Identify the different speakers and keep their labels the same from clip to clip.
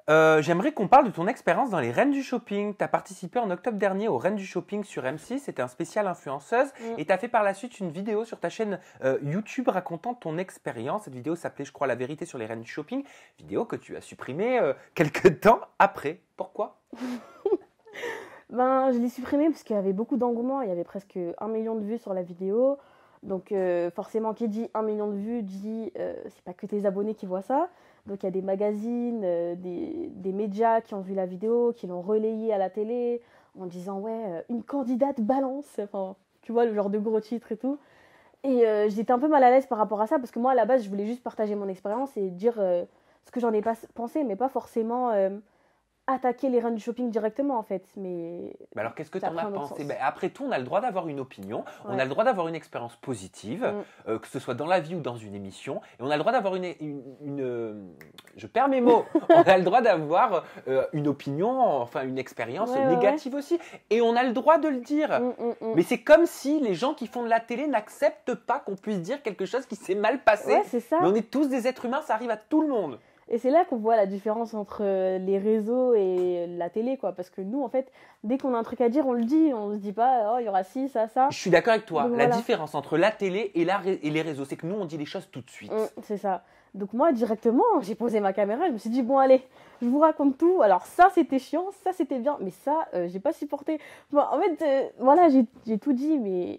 Speaker 1: J'aimerais qu'on parle de ton expérience dans les Reines du Shopping. Tu as participé en octobre dernier aux Reines du Shopping sur M6. C'était un spécial influenceuse. Et tu as fait par la suite une vidéo sur ta chaîne YouTube racontant ton expérience. Cette vidéo s'appelait, je crois, La vérité sur les Reines du Shopping. Vidéo que tu as supprimée quelques temps après. Pourquoi?
Speaker 2: Ben, je l'ai supprimé parce qu'il y avait beaucoup d'engouement. Il y avait presque 1 million de vues sur la vidéo. Donc, forcément, qui dit 1 million de vues dit c'est pas que tes abonnés qui voient ça. Donc, il y a des magazines, des médias qui ont vu la vidéo, qui l'ont relayée à la télé en disant ouais, une candidate balance. Enfin, tu vois, le genre de gros titres et tout. Et j'étais un peu mal à l'aise par rapport à ça parce que moi, à la base, je voulais juste partager mon expérience et dire ce que j'en ai pas pensé, mais pas forcément attaquer les reines du shopping directement en fait. Mais
Speaker 1: alors, qu'est-ce que tu
Speaker 2: ça
Speaker 1: en
Speaker 2: prend
Speaker 1: as
Speaker 2: un autre
Speaker 1: pensé?
Speaker 2: sens.
Speaker 1: Après tout, on a le droit d'avoir une opinion, on a
Speaker 2: Ouais.
Speaker 1: le droit d'avoir une expérience positive, que ce soit dans la vie ou dans une émission, et on a le droit d'avoir je perds mes mots, on a le droit d'avoir une opinion, enfin une expérience
Speaker 2: Ouais, ouais,
Speaker 1: négative aussi, et on a le droit de le dire.
Speaker 2: ouais.
Speaker 1: Mais c'est comme si les gens qui font de la télé n'acceptent pas qu'on puisse dire quelque chose qui s'est mal passé.
Speaker 2: Ouais, c'est ça.
Speaker 1: Mais on est tous des êtres humains, ça arrive à tout le monde.
Speaker 2: Et c'est là qu'on voit la différence entre les réseaux et la télé, quoi. Parce que nous, en fait, dès qu'on a un truc à dire, on le dit. On se dit pas, oh, il y aura ci, ça, ça.
Speaker 1: Je suis d'accord avec toi.
Speaker 2: Donc,
Speaker 1: La
Speaker 2: voilà.
Speaker 1: différence entre la télé et les réseaux, c'est que nous, on dit les choses tout de suite.
Speaker 2: C'est ça. Donc moi, directement, j'ai posé ma caméra. Je me suis dit, bon, allez, je vous raconte tout. Alors ça, c'était chiant. Ça, c'était bien. Mais ça, j'ai pas supporté. Bon, en fait, voilà, j'ai tout dit. Mais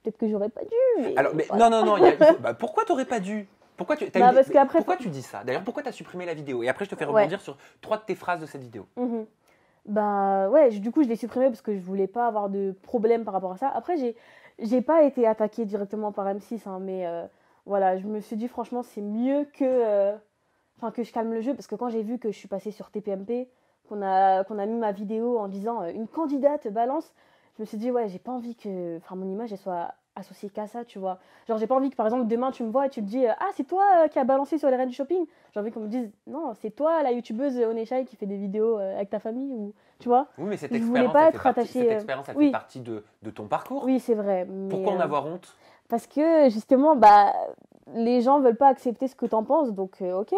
Speaker 2: peut-être que j'aurais pas dû. Mais
Speaker 1: Alors, mais
Speaker 2: voilà.
Speaker 1: non, pourquoi t'aurais pas dû? Pourquoi
Speaker 2: Parce qu'après,
Speaker 1: pourquoi tu dis ça? D'ailleurs, pourquoi tu as supprimé la vidéo? Et après, je te fais
Speaker 2: ouais.
Speaker 1: rebondir sur 3 de tes phrases de cette vidéo.
Speaker 2: Bah ouais, du coup, je l'ai supprimé parce que je voulais pas avoir de problème par rapport à ça. Après, j'ai pas été attaquée directement par M6, hein, mais voilà, je me suis dit franchement, c'est mieux enfin, que je calme le jeu parce que quand j'ai vu que je suis passée sur TPMP, qu'on a mis ma vidéo en disant une candidate balance, je me suis dit ouais, j'ai pas envie que enfin, mon image elle soit associée qu'à ça, tu vois. Genre, j'ai pas envie que par exemple demain tu me vois et tu te dis ah, c'est toi qui a balancé sur les reines du shopping. J'ai envie qu'on me dise non, c'est toi la youtubeuse Oneshai qui fait des vidéos avec ta famille ou tu vois.
Speaker 1: Oui, mais cette
Speaker 2: Je voulais
Speaker 1: expérience,
Speaker 2: pas
Speaker 1: elle
Speaker 2: être
Speaker 1: fait partie,
Speaker 2: attachée.
Speaker 1: cette expérience, elle fait
Speaker 2: Oui,
Speaker 1: partie de ton parcours.
Speaker 2: oui, c'est vrai. Mais,
Speaker 1: Pourquoi en avoir honte?
Speaker 2: parce que justement, bah, les gens veulent pas accepter ce que t'en penses, donc ok,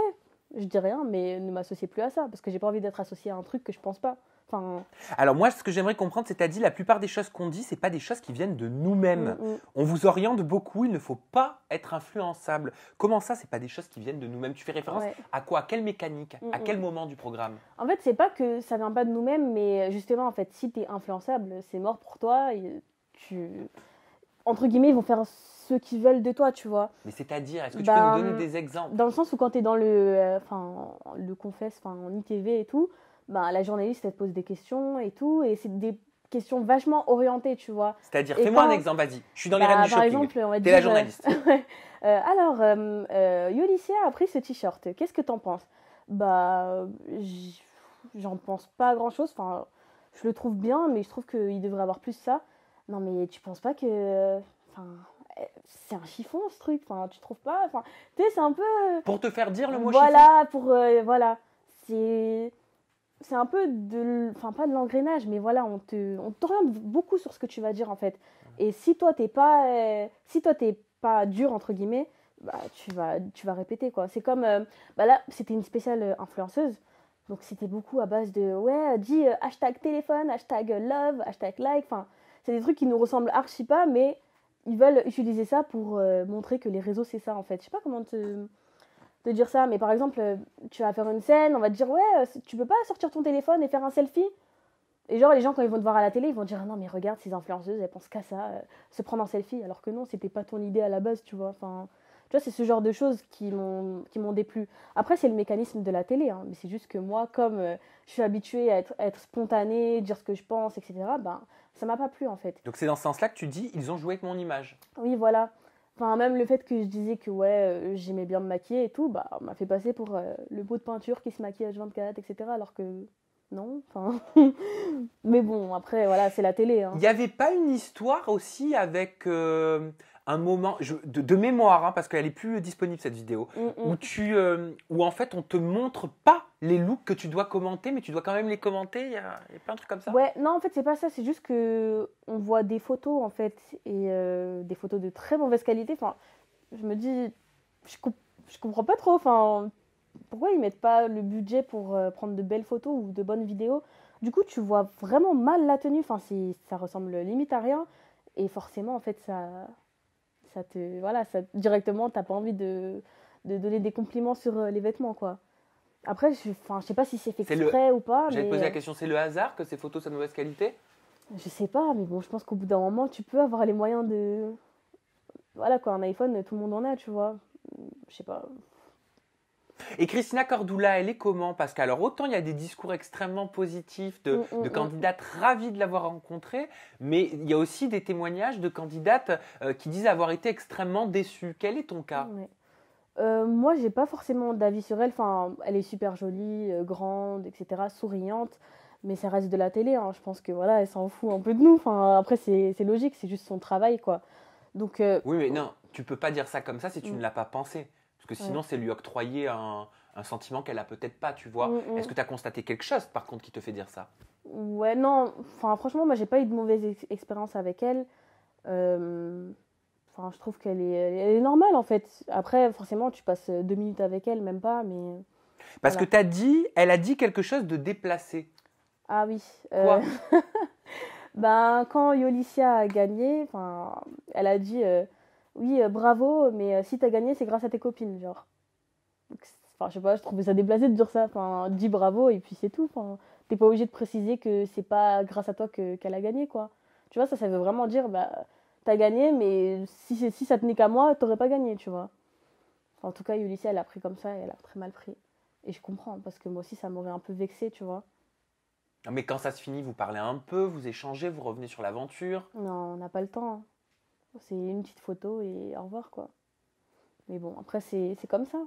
Speaker 2: je dis rien, mais ne m'associez plus à ça, parce que j'ai pas envie d'être associée à un truc que je pense pas. Enfin,
Speaker 1: Alors moi, ce que j'aimerais comprendre, c'est que tu as dit la plupart des choses qu'on dit, c'est pas des choses qui viennent de nous-mêmes.
Speaker 2: mm, mm.
Speaker 1: On vous oriente beaucoup, il ne faut pas être influençable. Comment ça, c'est pas des choses qui viennent de nous-mêmes? Tu fais référence
Speaker 2: Ouais.
Speaker 1: à quoi? À quelle mécanique?
Speaker 2: Mm,
Speaker 1: À
Speaker 2: mm.
Speaker 1: quel moment du programme?
Speaker 2: En fait, c'est pas que ça vient pas de nous-mêmes, mais justement, en fait, si t'es influençable, c'est mort pour toi. Et entre guillemets, ils vont faire ce qu'ils veulent de toi, tu vois.
Speaker 1: Mais c'est-à-dire, est-ce que tu peux nous donner des exemples?
Speaker 2: Dans le sens où quand t'es dans le Confesse, en ITV et tout, bah, la journaliste, elle te pose des questions et tout, et c'est des questions vachement orientées, tu vois.
Speaker 1: C'est-à-dire,
Speaker 2: Et
Speaker 1: fais-moi un
Speaker 2: quand-
Speaker 1: exemple, vas-y. Je suis dans les reines du
Speaker 2: Par
Speaker 1: shopping.
Speaker 2: exemple, on va
Speaker 1: T'es
Speaker 2: dire.
Speaker 1: la journaliste.
Speaker 2: Ouais. Alors, Yolicia a pris ce t-shirt. Qu'est-ce que t'en penses? Bah, j'en pense pas grand-chose. Enfin, je le trouve bien, mais je trouve qu'il devrait avoir plus ça. Non, mais tu penses pas que. Enfin, c'est un chiffon ce truc. Enfin, tu trouves pas? Enfin, tu sais, c'est un peu.
Speaker 1: Pour te faire dire le mot chiffon.
Speaker 2: Voilà, voilà. C'est. C'est un peu enfin pas de l'engrenage, mais voilà, on t'oriente beaucoup sur ce que tu vas dire en fait. Et si toi t'es pas dur entre guillemets, bah tu vas répéter quoi. C'est comme, bah là c'était une spéciale influenceuse, donc c'était beaucoup à base de ouais, dis hashtag téléphone, hashtag love, hashtag like, enfin c'est des trucs qui nous ressemblent archi pas, mais ils veulent utiliser ça pour montrer que les réseaux c'est ça en fait. Je sais pas comment te dire ça, mais par exemple, tu vas faire une scène, on va te dire ouais, tu peux pas sortir ton téléphone et faire un selfie. Et genre les gens quand ils vont te voir à la télé, ils vont dire ah non mais regarde ces influenceuses, elles pensent qu'à ça, se prendre en selfie, alors que non, c'était pas ton idée à la base, tu vois. Enfin, tu vois, c'est ce genre de choses qui m'ont déplu. Après c'est le mécanisme de la télé, hein, mais c'est juste que moi comme je suis habituée à être spontanée, dire ce que je pense, etc. Ben ça m'a pas plu en fait.
Speaker 1: Donc c'est dans ce sens-là que tu dis, ils ont joué avec mon image.
Speaker 2: Oui voilà. Enfin, même le fait que je disais que ouais, j'aimais bien me maquiller et tout, bah, on m'a fait passer pour le pot de peinture qui se maquille à 24, etc. Alors que non, enfin. Mais bon, après, voilà, c'est la télé. Hein.
Speaker 1: Il n'y avait pas une histoire aussi avec un moment, de mémoire, hein, parce qu'elle est plus disponible cette vidéo, où en fait on te montre pas les looks que tu dois commenter, mais tu dois quand même les commenter. Il y a pas un truc comme ça?
Speaker 2: Ouais, non, en fait, c'est pas ça. C'est juste que on voit des photos, en fait, et des photos de très mauvaise qualité. Enfin, je me dis, je comprends pas trop. Enfin, pourquoi ils mettent pas le budget pour prendre de belles photos ou de bonnes vidéos? Du coup, tu vois vraiment mal la tenue. Enfin, ça ressemble limite à rien. Et forcément, en fait, ça te. Voilà, ça, directement, t'as pas envie de donner des compliments sur les vêtements, quoi. Après, enfin, je sais pas si c'est fait
Speaker 1: C'est le...
Speaker 2: exprès ou pas,
Speaker 1: J'allais te poser
Speaker 2: mais
Speaker 1: la question, c'est le hasard que ces photos soient de mauvaise qualité?
Speaker 2: je sais pas. Mais bon, je pense qu'au bout d'un moment, tu peux avoir les moyens de. Voilà, quoi, un iPhone, tout le monde en a, tu vois. Je sais pas.
Speaker 1: Et Christina Cordula, elle est comment? Parce qu'alors, autant il y a des discours extrêmement positifs de candidates ravies de l'avoir rencontrée, mais il y a aussi des témoignages de candidates qui disent avoir été extrêmement déçues. Quel est ton cas?
Speaker 2: Ouais. Moi, j'ai pas forcément d'avis sur elle. Enfin, elle est super jolie, grande, etc., souriante, mais ça reste de la télé, hein. Je pense que voilà, elle s'en fout un peu de nous. Enfin, après, c'est logique, c'est juste son travail, quoi. Donc,
Speaker 1: Oui, mais non, tu peux pas dire ça comme ça si tu
Speaker 2: mm,
Speaker 1: ne l'as pas pensé. Parce que sinon,
Speaker 2: ouais.
Speaker 1: c'est lui octroyer un sentiment qu'elle a peut-être pas, tu vois. Est-ce que tu as constaté quelque chose, par contre, qui te fait dire ça?
Speaker 2: Ouais, non. Enfin, franchement, moi, j'ai pas eu de mauvaise expérience avec elle. Euh, Enfin, je trouve elle est normale, en fait. Après, forcément, tu passes 2 minutes avec elle, même pas, mais
Speaker 1: Parce que
Speaker 2: voilà.
Speaker 1: elle a dit quelque chose de déplacé.
Speaker 2: Ah oui.
Speaker 1: Quoi?
Speaker 2: Ben, quand Yolicia a gagné, enfin, elle a dit oui, bravo, mais si t'as gagné, c'est grâce à tes copines, genre. Donc, enfin, je sais pas, je trouvais ça déplacé de dire ça. Enfin, dis bravo et puis c'est tout. Enfin, t'es pas obligé de préciser que c'est pas grâce à toi qu'elle a gagné, quoi. Tu vois, ça veut vraiment dire, bah, t'as gagné, mais si ça tenait qu'à moi, t'aurais pas gagné, tu vois. Enfin, en tout cas, Yolicia, elle a pris comme ça et elle a très mal pris. Et je comprends, parce que moi aussi, ça m'aurait un peu vexé, tu vois.
Speaker 1: Mais quand ça se finit, vous parlez un peu, vous échangez, vous revenez sur l'aventure.
Speaker 2: Non, on n'a pas le temps, hein. C'est une petite photo et au revoir, quoi. Mais bon, après, c'est comme ça.